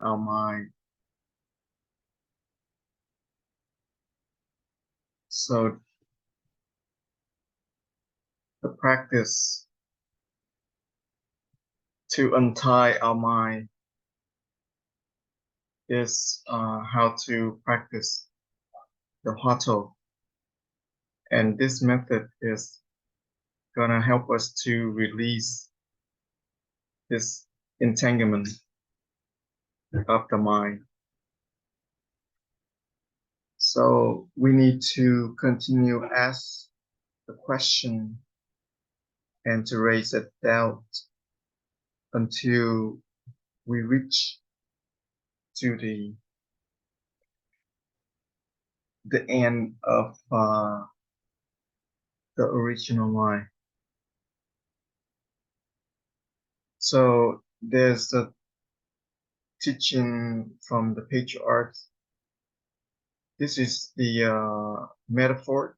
our mind. So the practice to untie our mind is how to practice the Hatha. And this method is gonna help us to release this entanglement of the mind. So we need to continue ask the question and to raise a doubt until we reach to the end of the original mind. So there's a teaching from the patriarchs. This is the metaphor.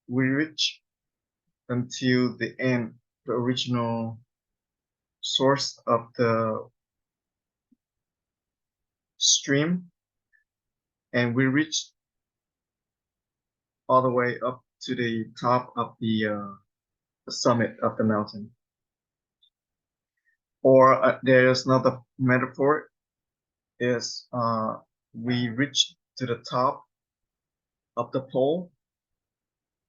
We reach until the end, the original source of the stream, and we reach all the way up to the top of the summit of the mountain. Or there's another metaphor is we reach to the top of the pole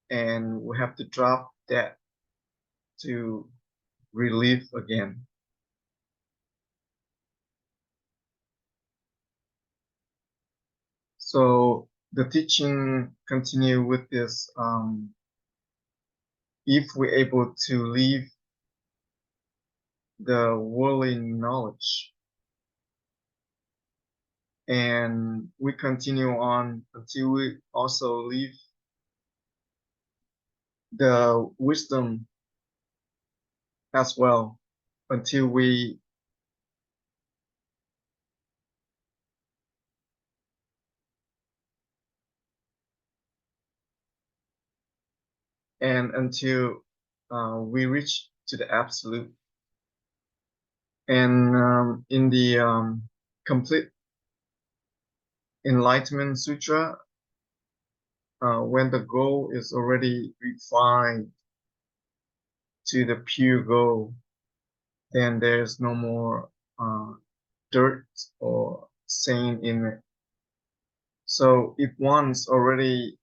and we have to drop that to relieve again. So the teaching continue with this, if we're able to leave the worldly knowledge and we continue on until we also leave the wisdom as well, until we until we reach to the absolute. And in the complete enlightenment sutra, when the goal is already refined to the pure goal, then there's no more dirt or stain in it. So if one's already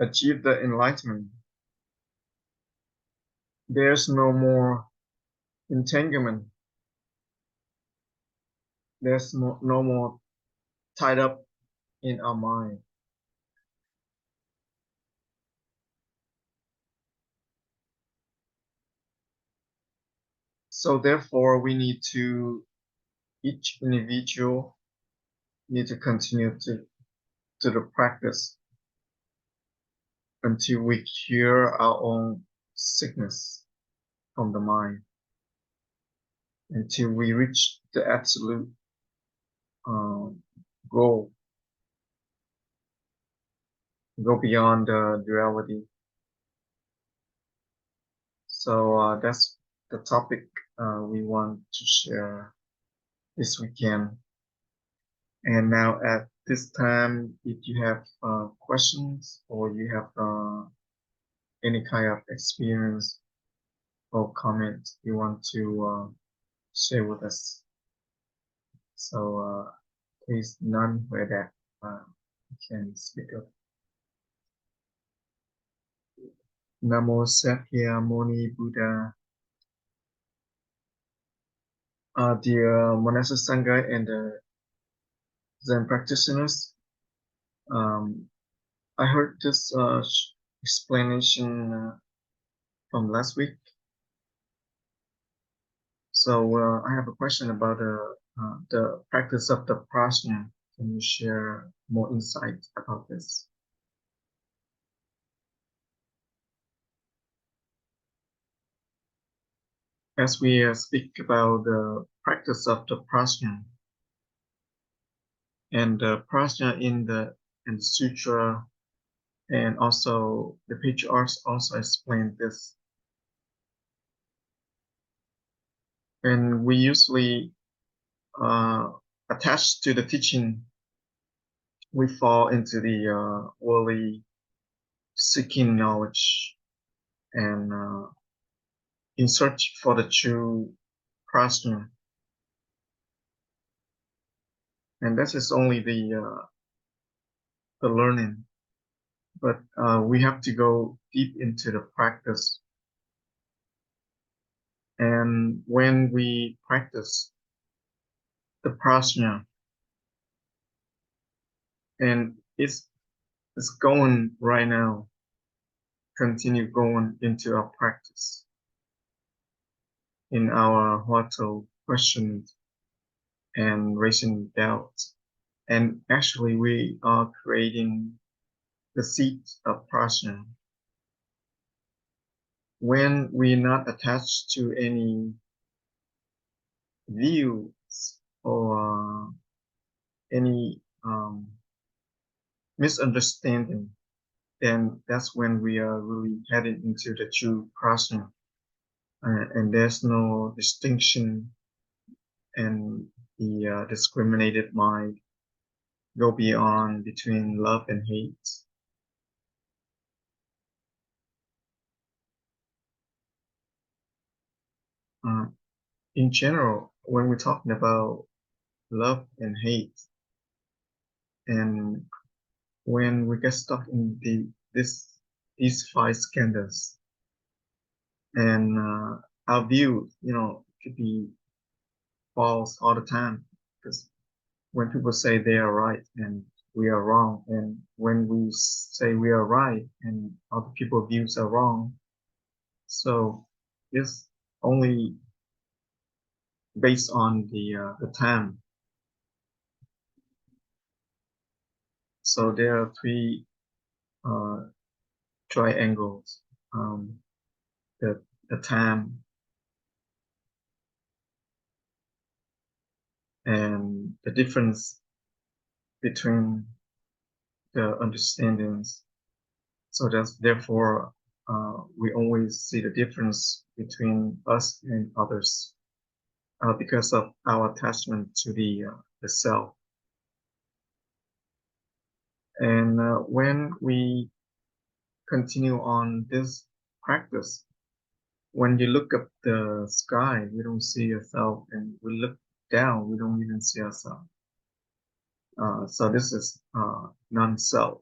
achieved the enlightenment, there's no more entanglement. There's no more tied up in our mind. So therefore, we need to, each individual need to continue to the practice until we cure our own sickness from the mind, until we reach the absolute goal, go beyond the duality. So that's the topic we want to share this weekend. And now at this time, if you have questions or you have any kind of experience or comment you want to share with us, so please none where that you can speak up. Namo Sakyamuni Buddha. Dear Monastic Sangha and the Zen practitioners, I heard this explanation from last week. So I have a question about the practice of the prajna. Can you share more insight about this? As we speak about the practice of the prajna, and the prajna in the sutra, and also the patriarchs also explained this. And we usually attached to the teaching, we fall into the worldly seeking knowledge and in search for the true prajna. And this is only the learning, but we have to go deep into the practice. And when we practice the prajna, and it's going right now, continue going into our practice in our heart of questions and raising doubts. And actually, we are creating the seed of prajna. When we're not attached to any views or any misunderstanding, then that's when we are really heading into the true prajna. And there's no distinction and the discriminated mind go beyond between love and hate. In general, when we're talking about love and hate, and when we get stuck in these five skandhas, and our view, could be false all the time, because when people say they are right and we are wrong, and when we say we are right and other people's views are wrong, so it's only based on the time. So there are three uh, triangles: the time and the difference between the understandings. So that's therefore we always see the difference between us and others because of our attachment to the self. And when we continue on this practice, when you look up the sky, we don't see yourself, and we look down, we don't even see ourselves. So this is non-self.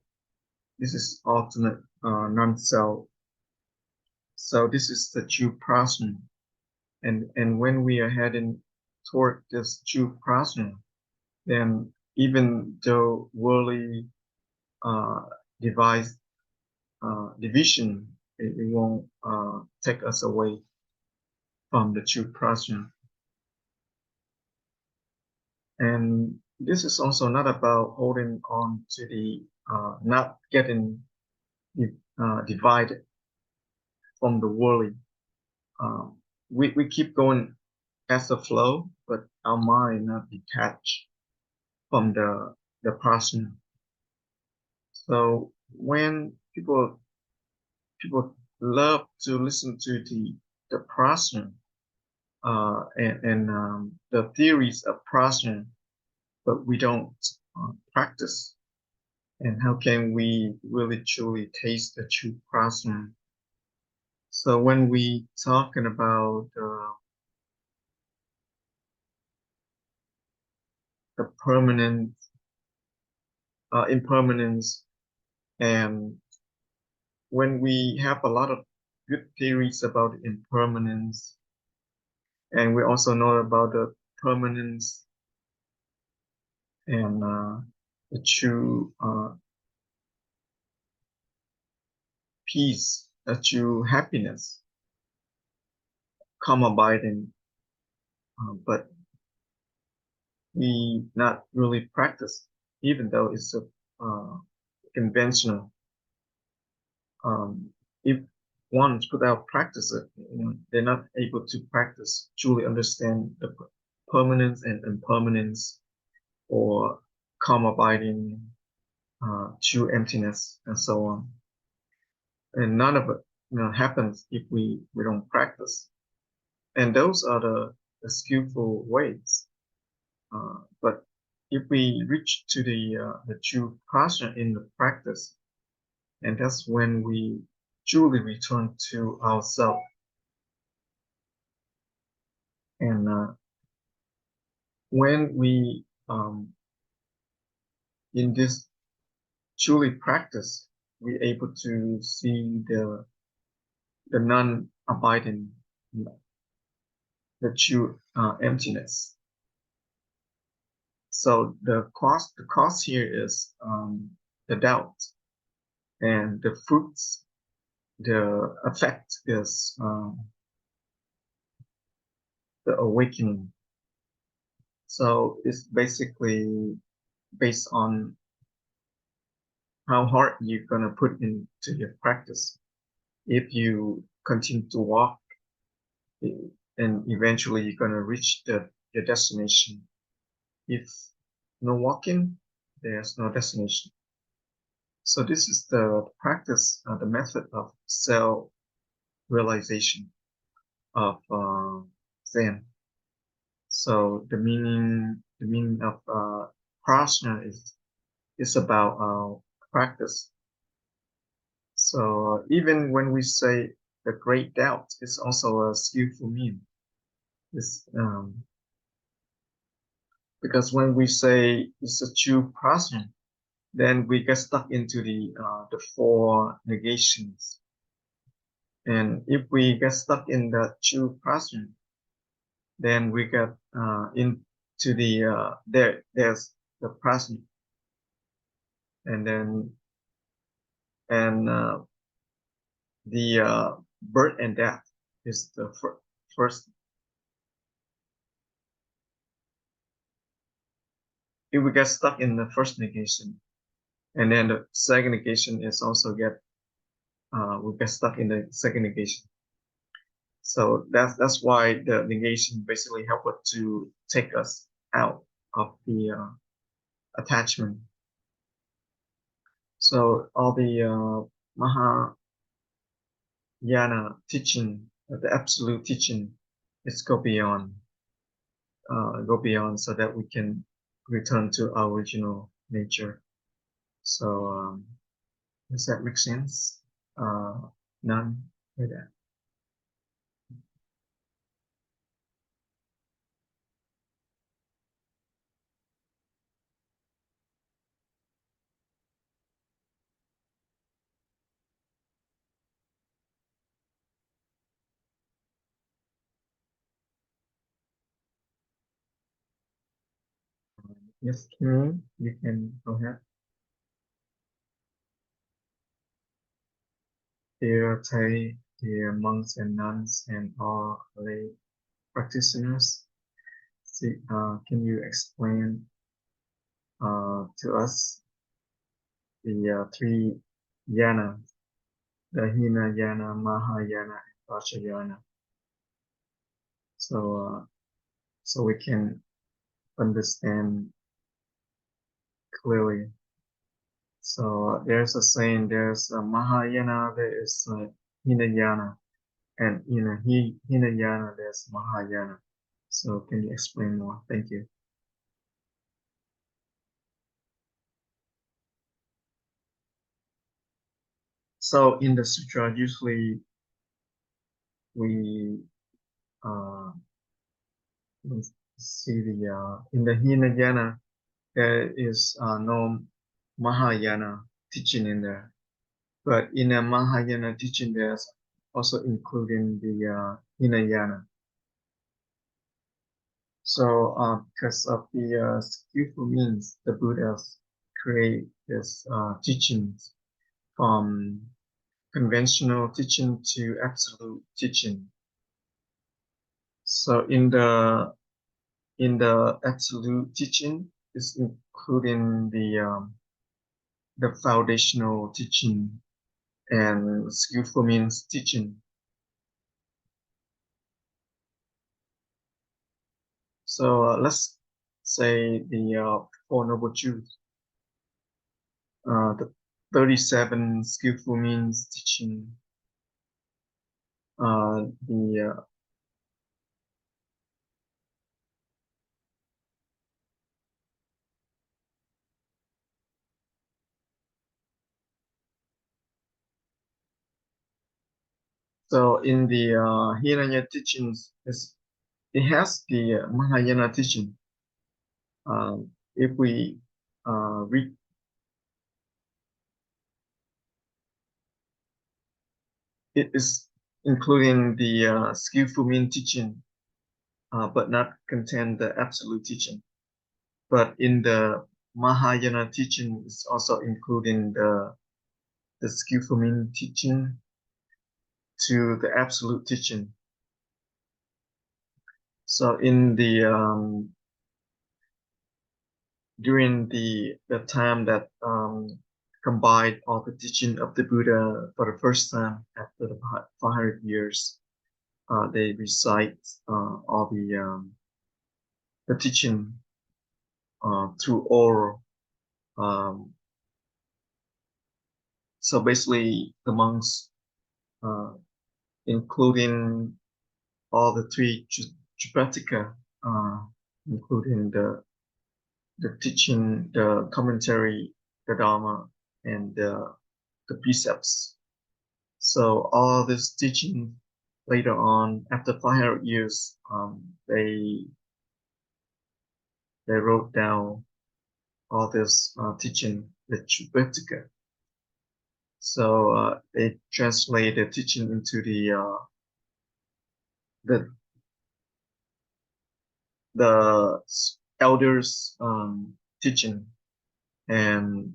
This is ultimate non-self. So this is the true prajna. And when we are heading toward this true prajna, then even though worldly uh, device division, it won't take us away from the true prajna. And this is also not about holding on to the not getting divided from the worldly. We keep going as a flow, but our mind not detached from the prajna. So when people love to listen to the prajna and the theories of prajna, but we don't practice. And how can we really truly taste the true prajna? So when we talking about the permanent impermanence, and when we have a lot of good theories about impermanence, and we also know about the permanence and the true peace, the true happiness, come abiding, but we not really practice, even though it's a conventional. If one without practice it, they're not able to practice, truly understand the permanence and impermanence, or calm abiding, true emptiness, and so on. And none of it, happens if we don't practice. And those are the skillful ways. But if we reach to the true prajna in the practice, and that's when we truly return to ourselves. And when we in this truly practice, we're able to see the non-abiding, the true emptiness. So the cause here is the doubt, and the fruits, the effect is the awakening. So it's basically based on how hard you're gonna put into your practice. If you continue to walk, and eventually you're gonna reach your destination. If no walking, there's no destination. So this is the practice, the method of self-realization of Zen. So the meaning of prajna is about practice. So even when we say the great doubt, it's also a skillful mean. It's, because when we say it's a true prajna, then we get stuck into the four negations. And if we get stuck in the true prajna, then we get into there's the prajna, and then and the birth and death is the first. If we get stuck in the first negation, and then the second negation is also we get stuck in the second negation. So that's why the negation basically help us to take us out of the attachment. So all the Mahayana teaching, the absolute teaching, is go beyond, so that we can return to our original nature. So does that make sense? None with that. Yes, Kim, you can go ahead. Dear Thầy, dear monks and nuns, and all lay practitioners, can you explain to us the three yana, the Hinayana, Mahayana, and Vajrayana, so so we can understand clearly. So there's a saying, there's a Mahayana, there is a Hinayana, and in a Hinayana, there's Mahayana. So can you explain more? Thank you. So in the sutra, usually we uh, let's see in the Hinayana, there is no Mahayana teaching in there, but in a Mahayana teaching, there's also including the Hinayana. So because of the skillful means, the Buddhas create this teachings from conventional teaching to absolute teaching. So in the absolute teaching is including the foundational teaching and skillful means teaching. So let's say the Four Noble Truths, the 37 skillful means teaching, the So in the Hinayana teachings, it has the Mahayana teaching. If we read, it is including the skillful mean teaching, but not contain the absolute teaching. But in the Mahayana teaching, is also including the skillful mean teaching to the absolute teaching. So in the during the time that combined all the teaching of the Buddha for the first time after the 500 years, they recite all the teaching through oral. So basically, the monks, including all the three Jupataka, including the teaching, the commentary, the Dharma, and the precepts. So all this teaching later on, after 500 years, they wrote down all this teaching, the Jupataka. So they translate the teaching into the elders' teaching, and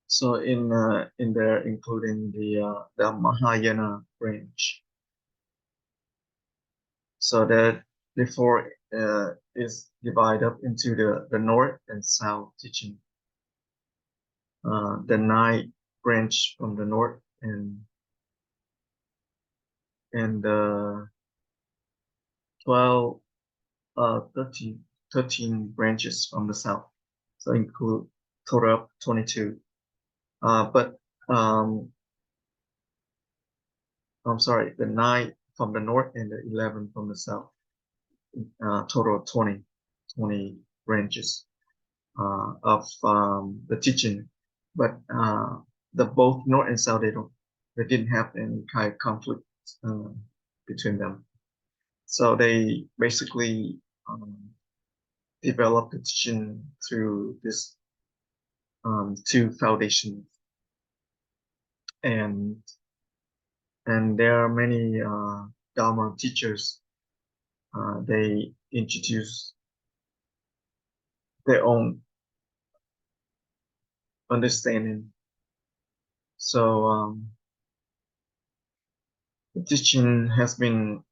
so in there including the Mahayana branch. So that therefore is divided up into the north and south teaching. The 9 branch from the north and the 12 13 branches from the south. So include total of 22. But I'm sorry, the 9 from the north and the 11 from the south. Total of 20 branches of the teaching. But the both north and south, they didn't have any kind of conflict between them. So they basically developed the teaching through this 2 foundations, and there are many Dharma teachers. They introduce their own understanding. So the teaching has been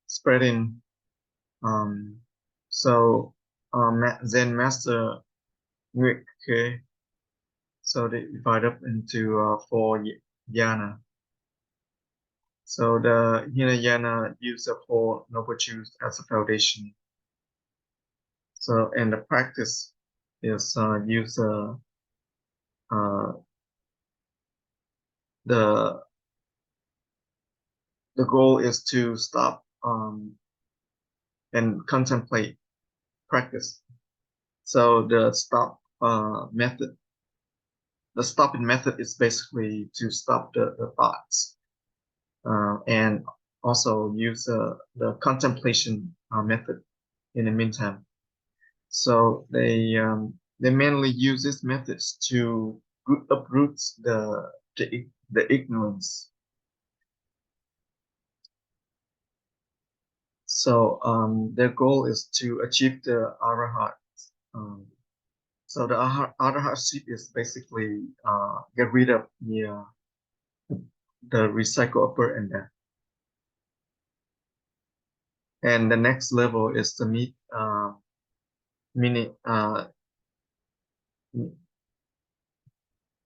spreading. So Zen Master Ngoc, so they divide up into 4 yana. So the Hinayana use the 4 noble truths as a foundation. So and the practice is use the goal is to stop and contemplate practice. So the stop method, the stopping method is basically to stop the thoughts, and also use the contemplation method in the meantime. So they mainly use these methods to uproot the ignorance. So their goal is to achieve the arahat. So the arahatship is basically get rid of the recycle of birth and death. And the next level is to meet meaning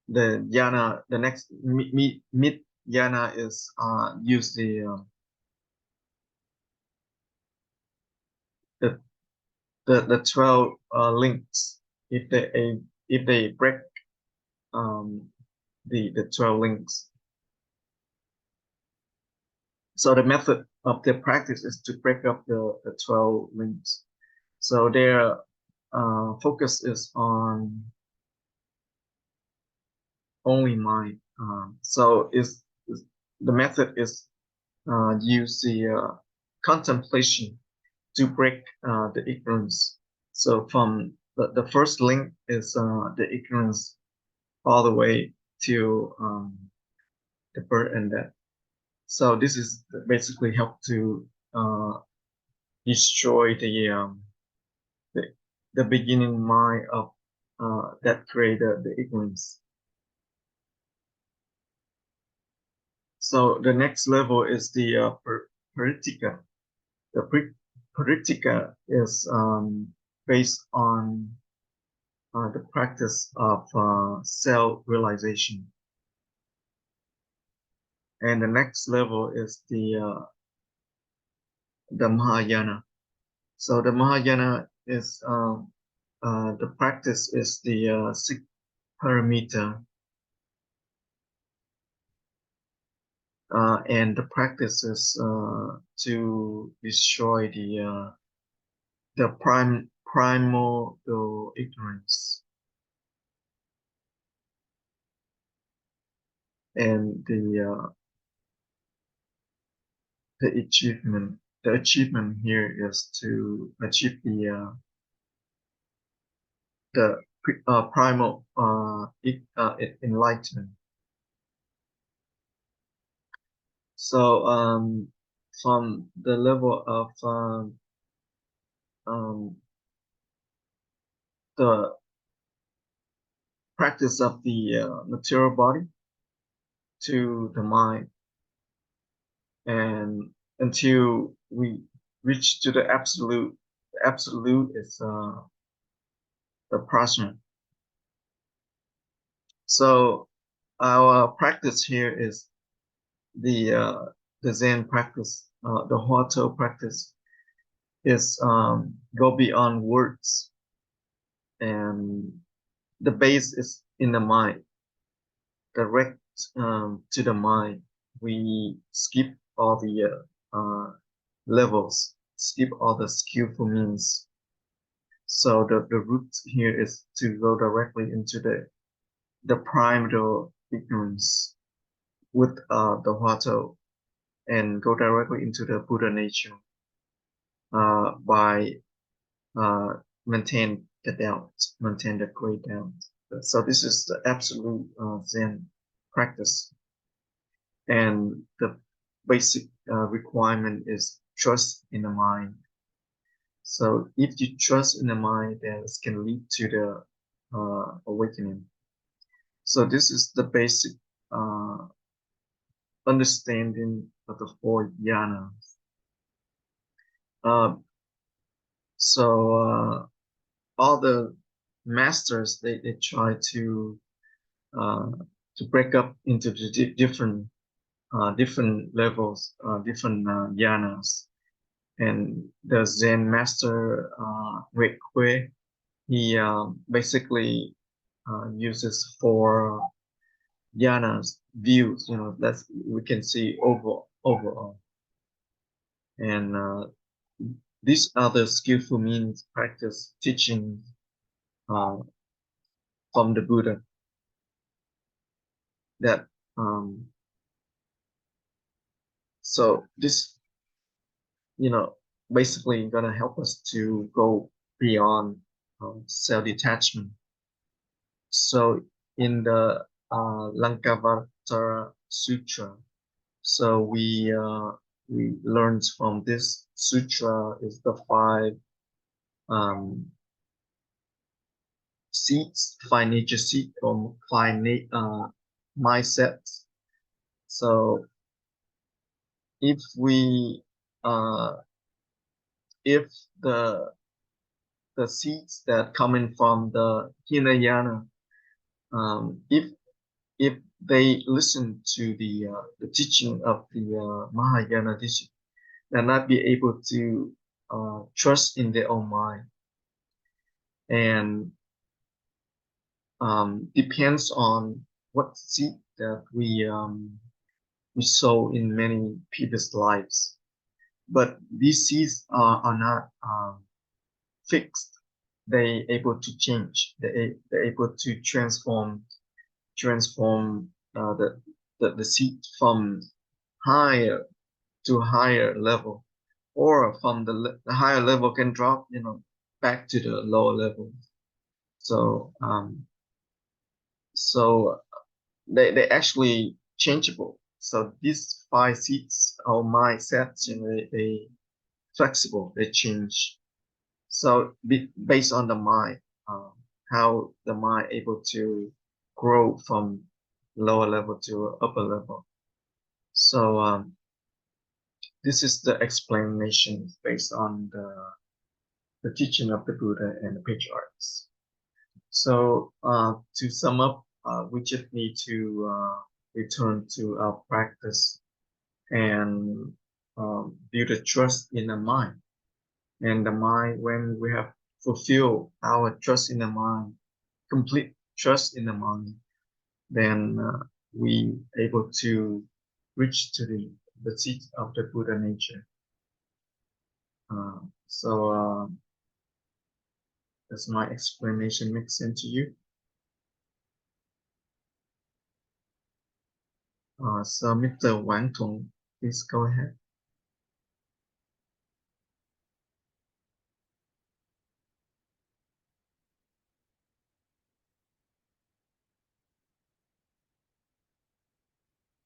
the yana. The next mid yana is use the 12 links. If they break the 12 links. So the method of their practice is to break up the 12 links. So their focus is on only mind. So the method is use the contemplation to break the ignorance. So from the first link is the ignorance all the way to the birth and death. So this is basically help to destroy the, the beginning mind of that created the ignorance. So the next level is the paritika. The paritika is based on the practice of self-realization. And the next level is the Mahayana. So the Mahayana is the practice is the six paramita, and the practice is to destroy the primal ignorance, and the achievement. The achievement here is to achieve the primal enlightenment. So from the level of the practice of the material body to the mind, and until we reach to the absolute. The absolute is the prajna. So our practice here is the Zen practice, the Huatou practice is go beyond words, and the base is in the mind, direct to the mind. We skip all the levels, skip all the skillful means. So the root here is to go directly into the primal ignorance with the Huatou, and go directly into the Buddha nature by maintain the doubt, maintain the great doubt. So this is the absolute Zen practice, and the basic requirement is trust in the mind. So if you trust in the mind, then it can lead to the awakening. So this is the basic understanding of the four jhanas. So all the masters they try uh, to break up into the different levels, different jhanas. And the Zen master Ngoc, he basically uses four jhanas views. You know, that's we can see overall, and these are the skillful means practice teaching uh, from the Buddha that so this basically gonna help us to go beyond self-detachment. So in the Lankavatara Sutra, so we learned from this sutra is the five um, seeds, five nature seeds, or five mindsets. So if we if the seeds that coming from the Hinayana, if they listen to the teaching of the Mahayana teaching, they'll not be able to trust in their own mind, and depends on what seed that we sow in many previous lives. But these seeds are not fixed. They able to change. They're able to transform the seed from higher to higher level, or from the higher level can drop, back to the lower level. So so they actually changeable. So these five seeds or mindsets, they flexible, they change. So based on the mind, how the mind able to grow from lower level to upper level. So this is the explanation based on the teaching of the Buddha and the patriarchs. So to sum up, we just need to return to our practice and build a trust in the mind. And the mind, when we have fulfilled our trust in the mind, complete trust in the mind, then we able to reach to the seat of the Buddha nature. So does my explanation make sense to you? So Mr. Wang Tong, please go ahead.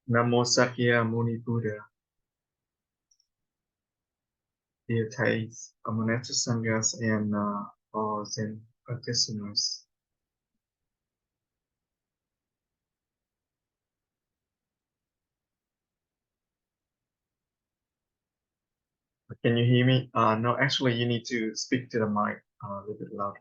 Namo Sakya Muni Buddha, dear Thais, Amoneta Sanghas, and all Zen practitioners. Can you hear me? No, actually, you need to speak to the mic a little bit louder.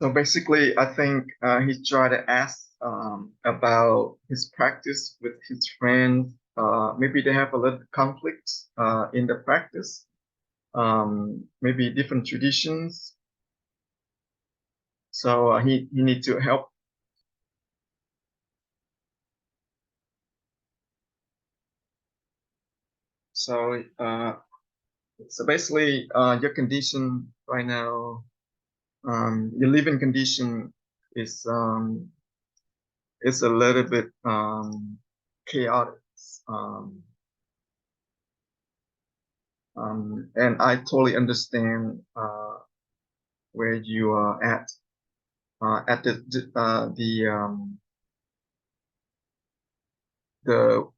So basically, I think he tried to ask about his practice with his friends. Maybe they have a little conflicts in the practice. Maybe different traditions. So he need to help. So so basically, your condition right now, your living condition is a little bit chaotic. Um, And I totally understand where you are at the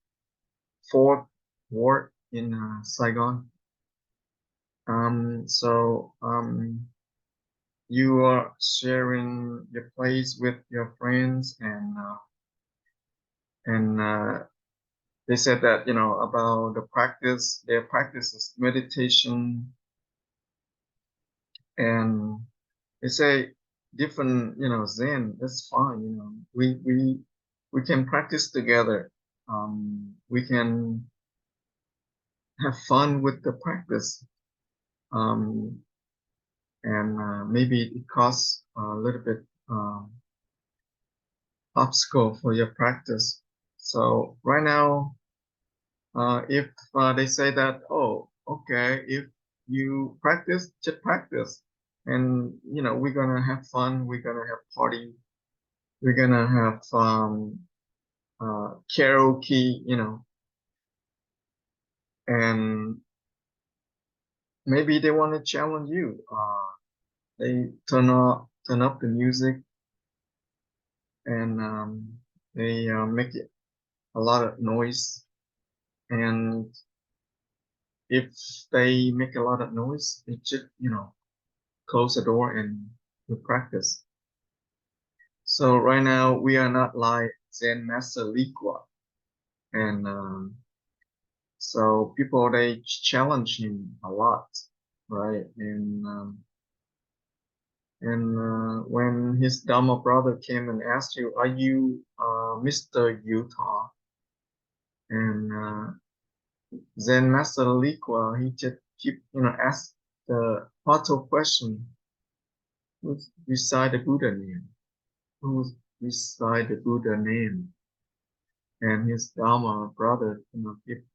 fourth ward in Saigon. So you are sharing your place with your friends, and they said that about the practice. Their practice is meditation, and they say different Zen. That's fine. We can practice together. We can have fun with the practice. Um, and maybe it costs a little bit obstacle for your practice. So right now, if they say that, oh, okay, if you practice, just practice, and we're gonna have fun, we're gonna have party, we're gonna have karaoke, and maybe they want to challenge you. They turn up the music, and they make it a lot of noise. And if they make a lot of noise, they just close the door and you practice. So right now we are not like Zen Master Liqua, and so people they challenge him a lot, right? And when his Dharma brother came and asked you, "Are you Mr. Utah?" and Zen Master Liqua, he just keep ask the auto question, "Who's beside the Buddha name? Who's beside the Buddha name?" And his Dharma brother, keep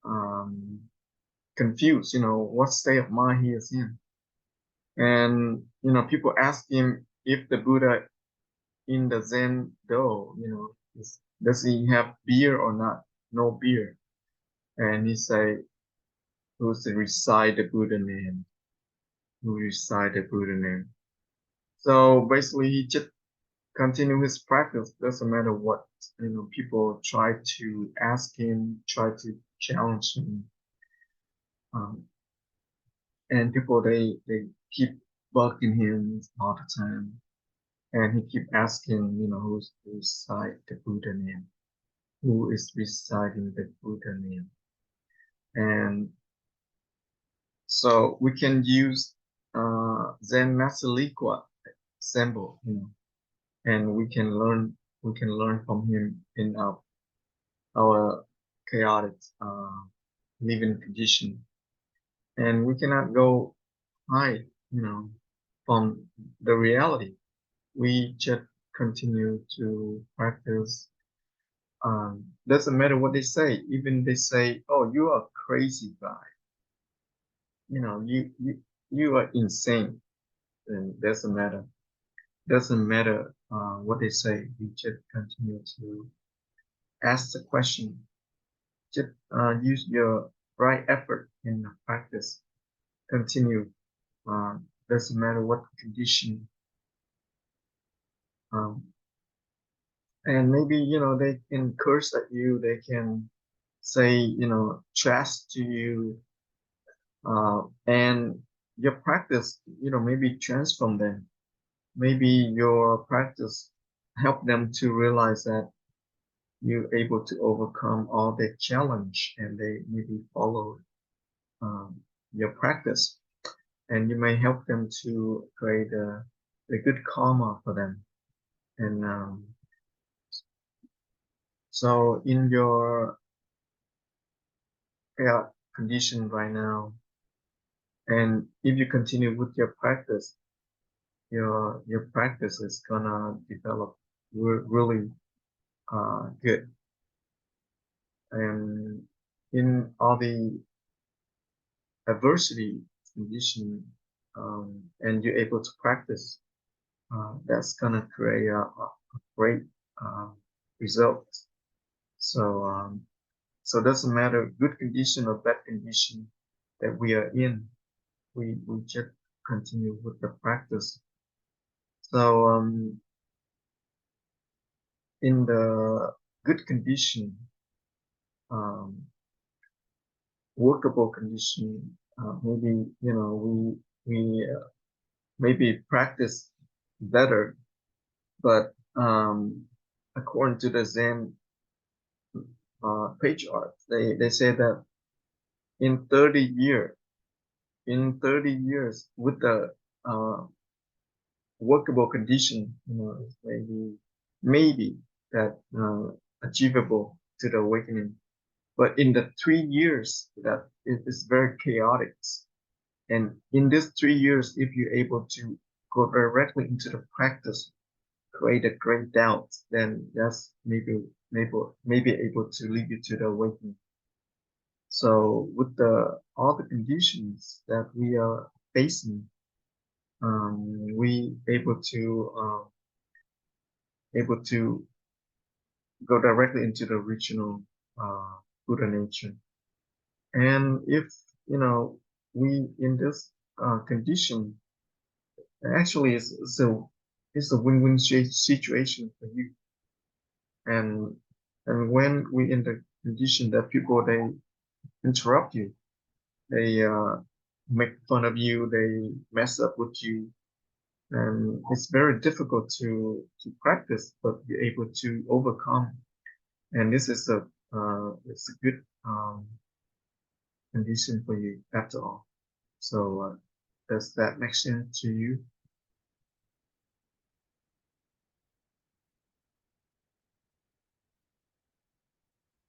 um, confused, what state of mind he is in. And, people ask him if the Buddha in the Zen Do, does he have beer or not? No beer. And he say, who's the recite the Buddha name? Who recite the Buddha name? So basically, he just continue his practice. Doesn't matter what, people try to ask him, try to challenge him. Um, and people they keep bugging him all the time, and he keep asking, who's recite the Buddha name, who is reciting the Buddha name, and so we can use Zen Master Liqua symbol, and we can learn from him in our chaotic living condition, and we cannot go hide, from the reality. We just continue to practice. Doesn't matter what they say. Even they say, "Oh, you are a crazy guy. You are insane." And doesn't matter. Doesn't matter what they say. We just continue to ask the question. Just use your right effort in the practice. Continue. Doesn't matter what condition. Um, and maybe they can curse at you. They can say trash to you, and your practice maybe transform them. Maybe your practice help them to realize that you're able to overcome all their challenge, and they maybe follow your practice, and you may help them to create a good karma for them. And so in your condition right now, and if you continue with your practice, your practice is gonna develop really good. And in all the adversity condition, and you're able to practice, that's gonna create a great uh, result. So so it doesn't matter good condition or bad condition. that we are in. We just continue with the practice. So in the good condition, um, workable condition, maybe we maybe practice better, but according to the Zen patriarch, they say that in 30 years, with the uh, workable condition, maybe that achievable to the awakening. But in the 3 years, that it is very chaotic. And in these 3 years, if you're able to go directly into the practice, create a great doubt, then that's maybe able to lead you to the awakening. So with all the conditions that we are facing, we able to go directly into the original Buddha nature. And if we in this condition, actually it's a win-win situation for you. And when we in the condition that people they interrupt you, they make fun of you, they mess up with you, and it's very difficult to practice, but you're able to overcome. And this is it's a good condition for you after all. So does that make sense to you?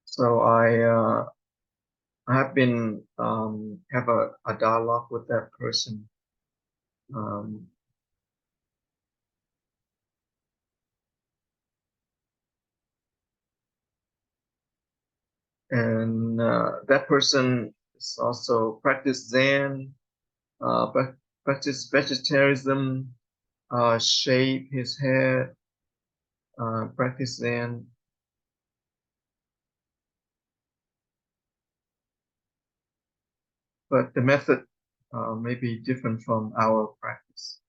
So I have been have a dialogue with that person. Um, and that person is also practice Zen, practice vegetarianism, shave his hair, practice Zen. But the method may be different from our practice.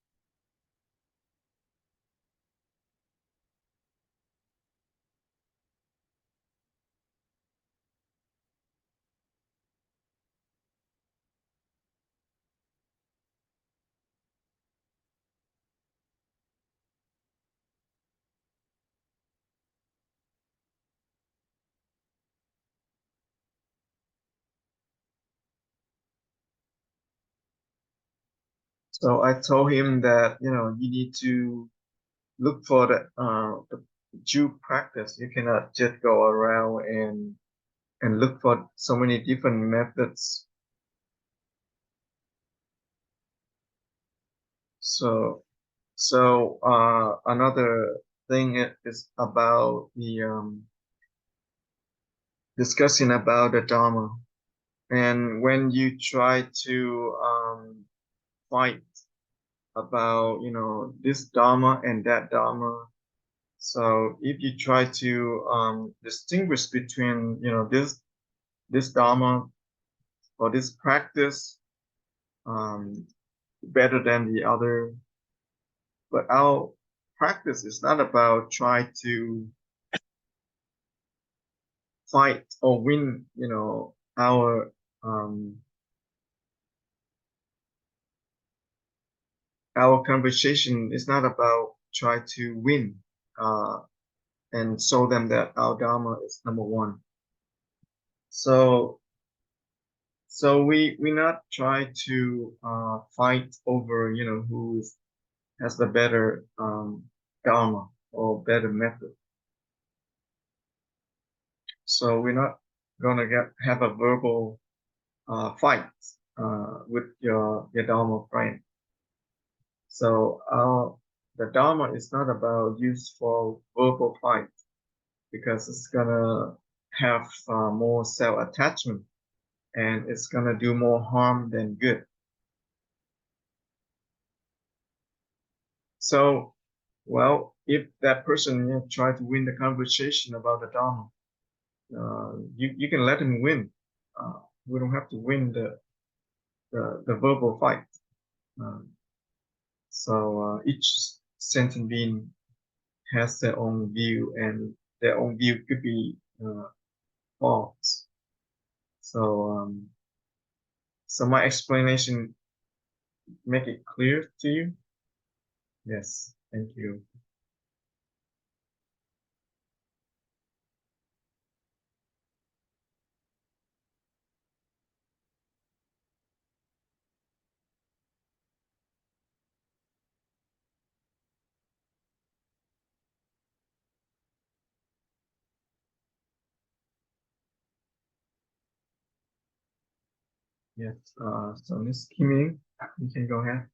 So I told him that you need to look for the Jew practice. You cannot just go around and look for so many different methods. So another thing is about the discussing about the Dharma. And when you try to fight about this Dharma and that Dharma, so if you try to distinguish between this Dharma or this practice um, better than the other, but our practice is not about try to fight or win, um, our conversation is not about try to win uh, and show them that our Dharma is number one. So we not try to fight over who has the better Dharma or better method. So we're not gonna have a verbal fight with your Dharma friend. So the Dharma is not about use for verbal fight because it's gonna have more self-attachment and it's gonna do more harm than good. So, well, if that person try to win the conversation about the Dharma, you can let him win. We don't have to win the verbal fight. So each sentient being has their own view, and their own view could be false. So my explanation make it clear to you? Yes, thank you. Yes, so Miss Kiming, you can go ahead.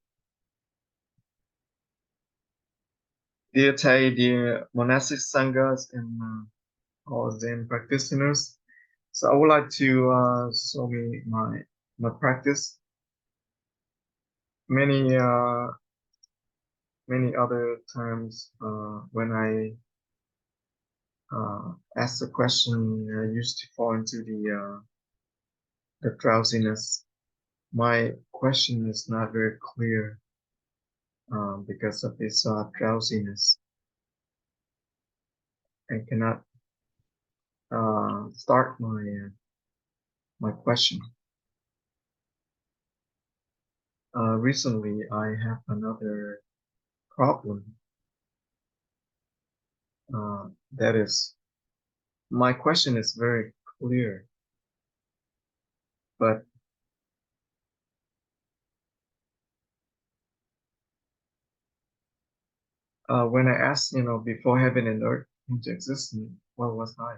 Dear Thầy, dear monastic sanghas, and all Zen practitioners, so I would like to show me my practice. Many other times when I ask the question, I used to fall into the drowsiness. My question is not very clear because of this drowsiness. I cannot start my question. Recently, I have another problem. That is, my question is very clear, but when I asked, before heaven and earth into existence, what was I?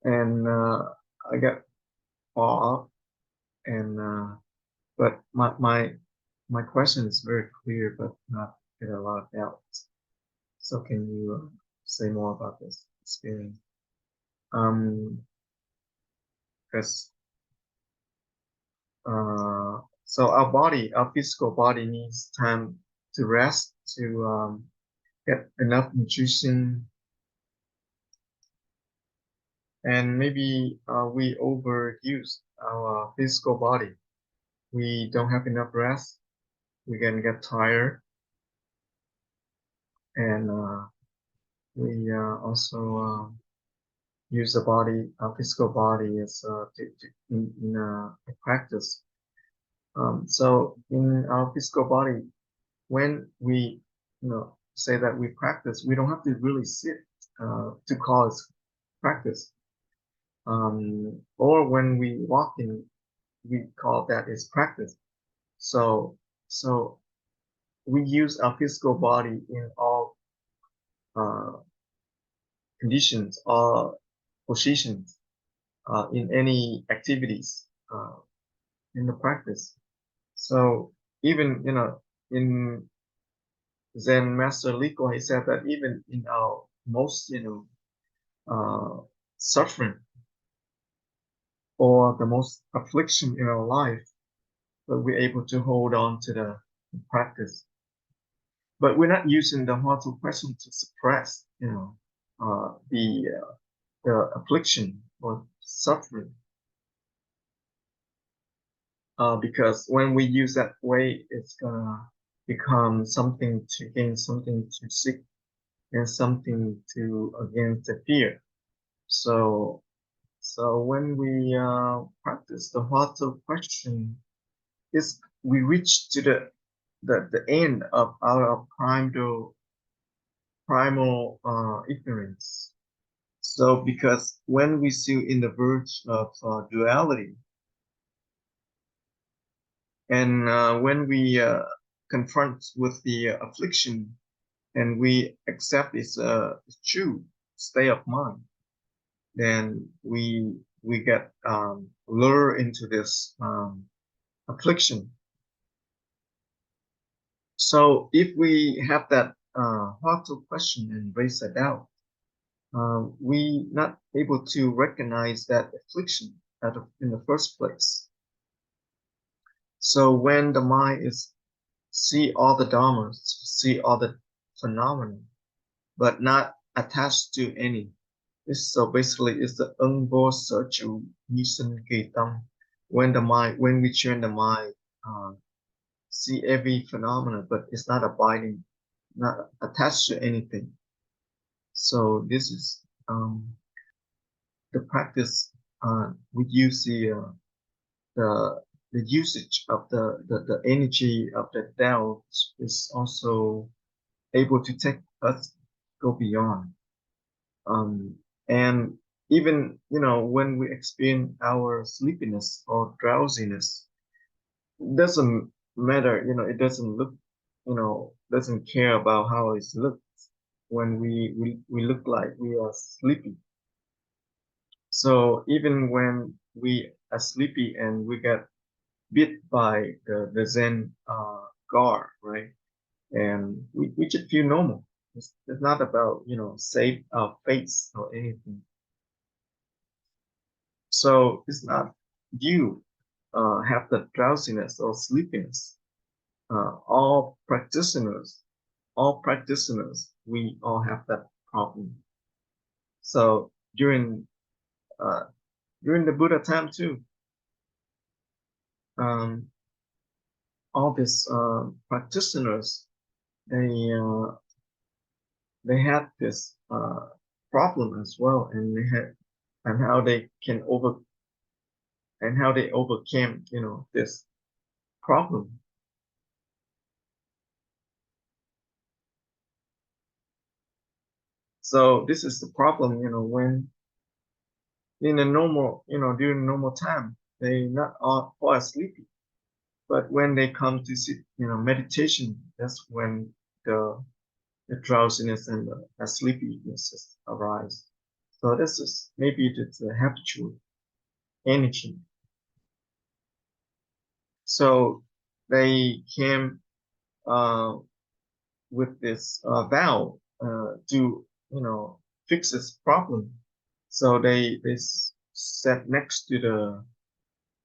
And I got off, and but my question is very clear, but not get a lot of doubt. So can you say more about this experience? Because so our physical body needs time to rest, to get enough nutrition, and maybe we overuse our physical body. We don't have enough rest. We can get tired, and we also use the body, our physical body, as in a practice. So in our physical body, when we say that we practice, we don't have to really sit to call it practice. Or when we walk in, we call that is practice. So we use our physical body in all uh, conditions or positions in any activities in the practice. So even in Zen Master Liko, he said that even in our most suffering or the most affliction in our life, but we're able to hold on to the practice. But we're not using the heart of question to suppress, the affliction or suffering. Because when we use that way, it's gonna become something to gain, something to seek, and something to against the fear. So when we practice the heart of question, is we reach to the end of our primal ignorance. So because when we see in the verge of duality, and when we confront with the affliction, and we accept its true state of mind, then we get lured into this affliction. So if we have that heart of question and raise a doubt, we not able to recognize that affliction in the first place. So when the mind is see all the dharmas, see all the phenomena, but not attached to any, So basically, it's the ân vô sở trụ nhi sinh kỳ tâm. When we train the mind, see every phenomenon, but it's not abiding, not attached to anything. So this is the practice. We use the the usage of the energy of the Tao is also able to take us go beyond. And even when we experience our sleepiness or drowsiness, it doesn't matter. It doesn't look. Doesn't care about how it looks when we look like we are sleepy. So even when we are sleepy and we get bit by the Zen guard, right? And we just feel normal. It's not about save our face or anything. So it's not you have the drowsiness or sleepiness. All practitioners, we all have that problem. So uh, during the Buddha time too, um, all these practitioners, they had this problem as well, and they had and how they can over and how they overcame this problem. So this is the problem, when in a normal, during normal time, they not all fall asleep. But when they come to sit, meditation, that's when the drowsiness and the sleepiness arise. So this is maybe it's a habitual energy. So they came uh, with this vow to fix this problem. So they sat next to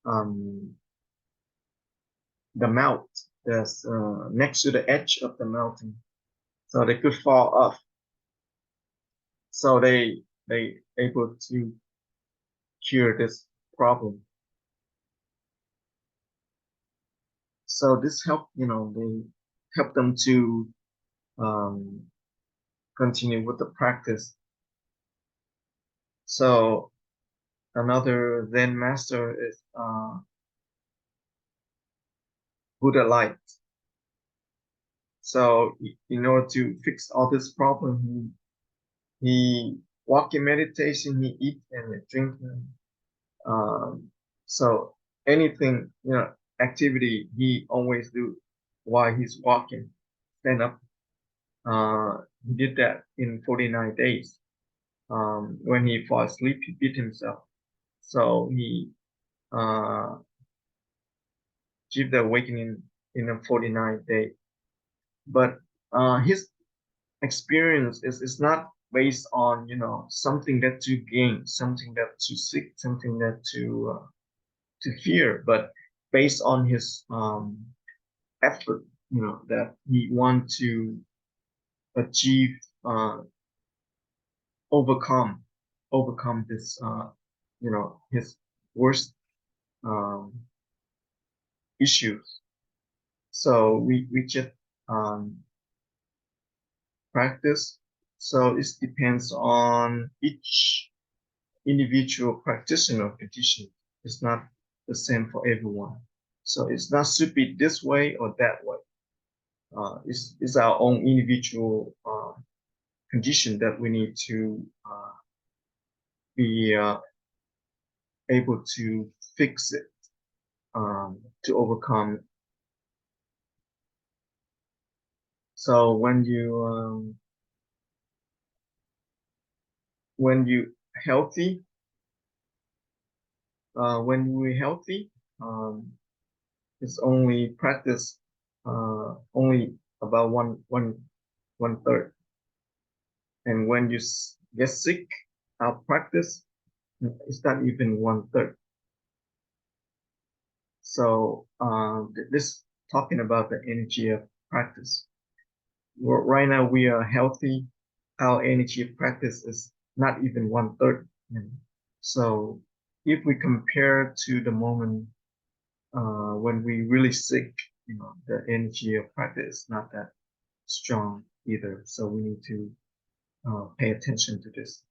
um, the mount that's next to the edge of the mountain, so they could fall off. So they able to cure this problem. So this help they help them to um, continue with the practice. So another Zen master is Buddha Light. So in order to fix all this problem, he walk in meditation, he eat and drink. Um, so anything, activity he always do while he's walking, stand up. He did that in 49 days. When he fall asleep, he beat himself. So he uh, achieved the awakening in a 49 day. But his experience is not based on something that to gain, something that to seek, something that to fear, but based on his effort, that he want to achieve, overcome, overcome this, his worst um, issues. So we just practice. So it depends on each individual practitioner condition. It's not the same for everyone. So it's not should be this way or that way. It's our own individual condition that we need to be able to fix it, to overcome. So when you healthy, when we're healthy, um, it's only practice only about one third. And when you get sick, our practice is not even one third. So this talking about the energy of practice. Right now we are healthy. Our energy of practice is not even 1/3. So if we compare to the moment when we really sick, the energy of practice is not that strong either. So we need to pay attention to this.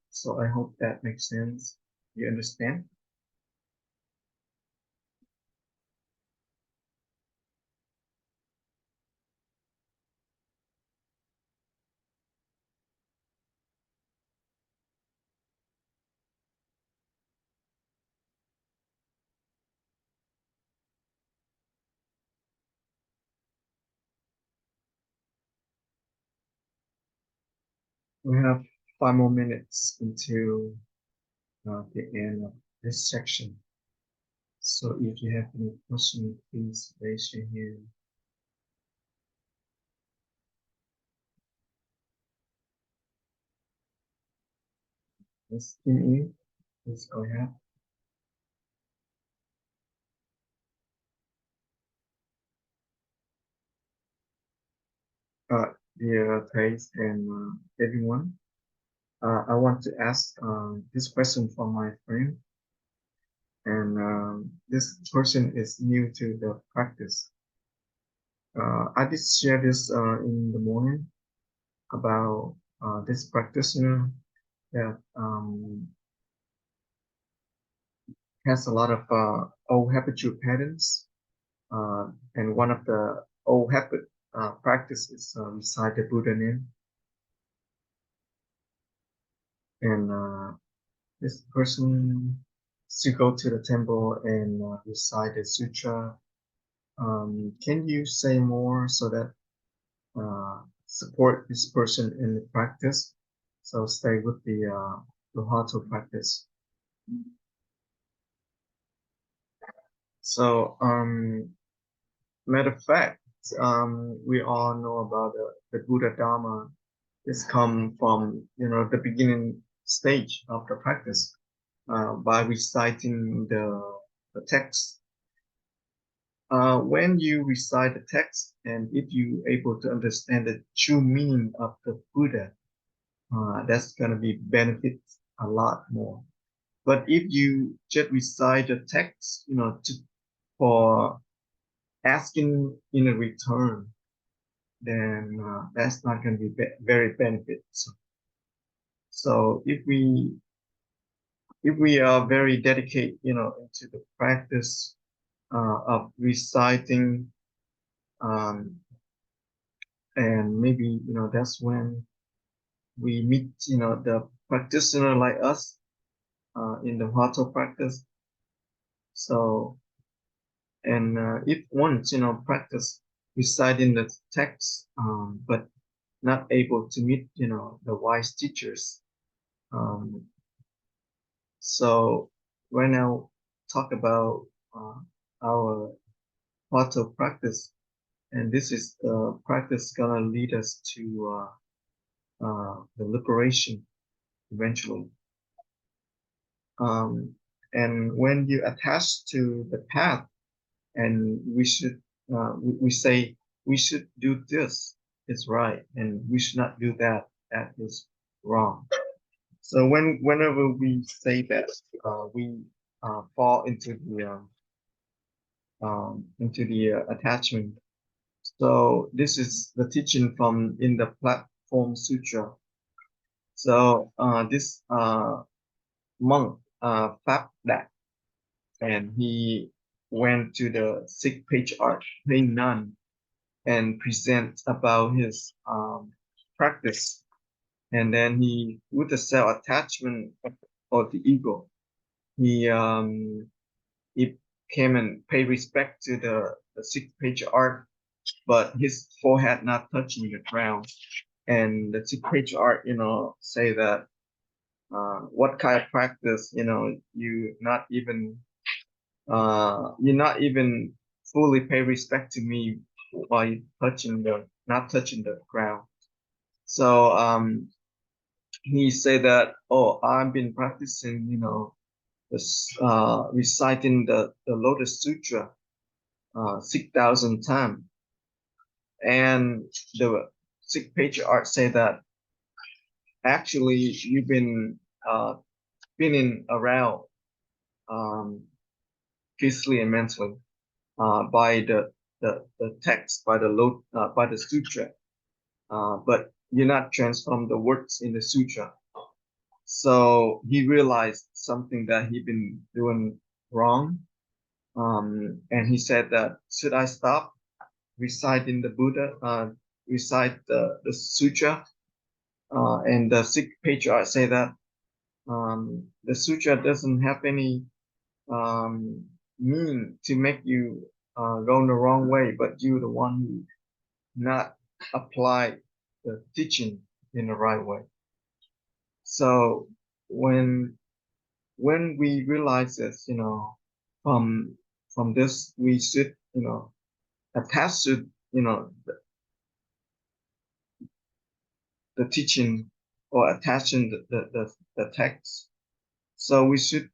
So I hope that makes sense. You understand? We have 5 more minutes until the end of this section. So if you have any question, please raise your hand. Ms. Kim, please go ahead. Dear Thais and everyone, I want to ask this question from my friend, and this person is new to the practice. I did share this in the morning about this practitioner that has a lot of old habitual patterns, and one of the old habit practices recite the Buddha name, and this person to go to the temple and recite the sutra. Can you say more so that support this person in the practice? So stay with the how to practice. So matter of fact, we all know about the Buddha Dharma. This come from the beginning stage of the practice by reciting the text. When you recite the text, and if you able to understand the true meaning of the Buddha, that's gonna be benefit a lot more. But if you just recite the text, for asking in a return, then that's not gonna be, very benefit. So if we are very dedicated, into the practice of reciting, um, and maybe that's when we meet the practitioner like us in the Hatha practice. So and if once practice reciting the text, but not able to meet the wise teachers. Um, so right now talk about our Hatha practice, and this is the practice gonna lead us to the liberation eventually. Um, and when you attach to the path, and we say we should do this, it's right, and we should not do that, that is wrong. So whenever we say that, we fall into the attachment. So this is the teaching from in the Platform Sutra. So this monk fabbed that, and he went to the sick patriarch nun and present about his practice, and then he, with the self attachment of the ego, he came and paid respect to the sick patriarch, but his forehead not touching the ground. And the sick patriarch, say that what kind of practice, you not even fully pay respect to me while you not touching the ground. So he said that, oh, I've been practicing, this reciting the Lotus Sutra 6,000 times. And the sick patriarch said that actually you've been spinning around physically and mentally by the text, by by the sutra, but you're not transformed the words in the sutra. So he realized something that he'd been doing wrong, and he said that should I stop reciting the Buddha, recite the sutra, and the Sikh patriarch say that the sutra doesn't have any meaning to make you go in the wrong way, but you're the one who not apply the teaching in the right way. So when we realize this, from this we should, attach to, the teaching or attaching the text. So we should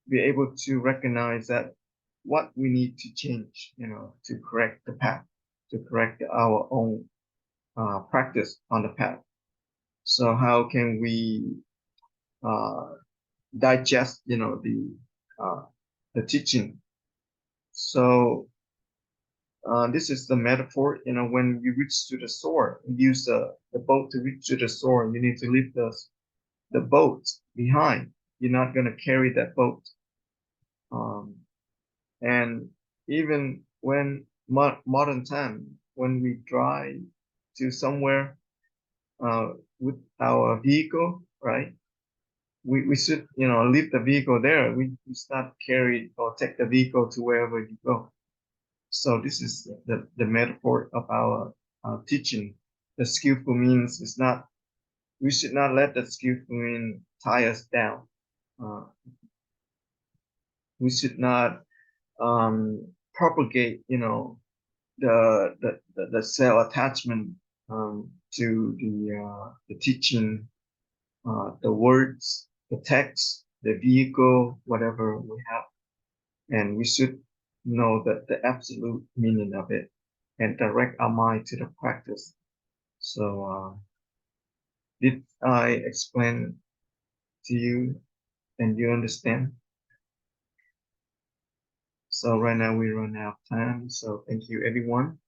be able to recognize that what we need to change, to correct the path, to correct our own practice on the path. So how can we digest, the teaching? So this is the metaphor. When you reach to the shore, use the boat to reach to the shore. You need to leave the boat behind. You're not going to carry that boat. And even when modern time, when we drive to somewhere with our vehicle, right? We should, leave the vehicle there. We start carry or take the vehicle to wherever you go. So this is the metaphor of our teaching. The skillful means is not, we should not let the skillful mean tie us down. We should not propagate, the self attachment to the teaching, the words, the text, the vehicle, whatever we have, and we should know the absolute meaning of it and direct our mind to the practice. So, did I explain to you and you understand? So right now we run out of time. So thank you everyone.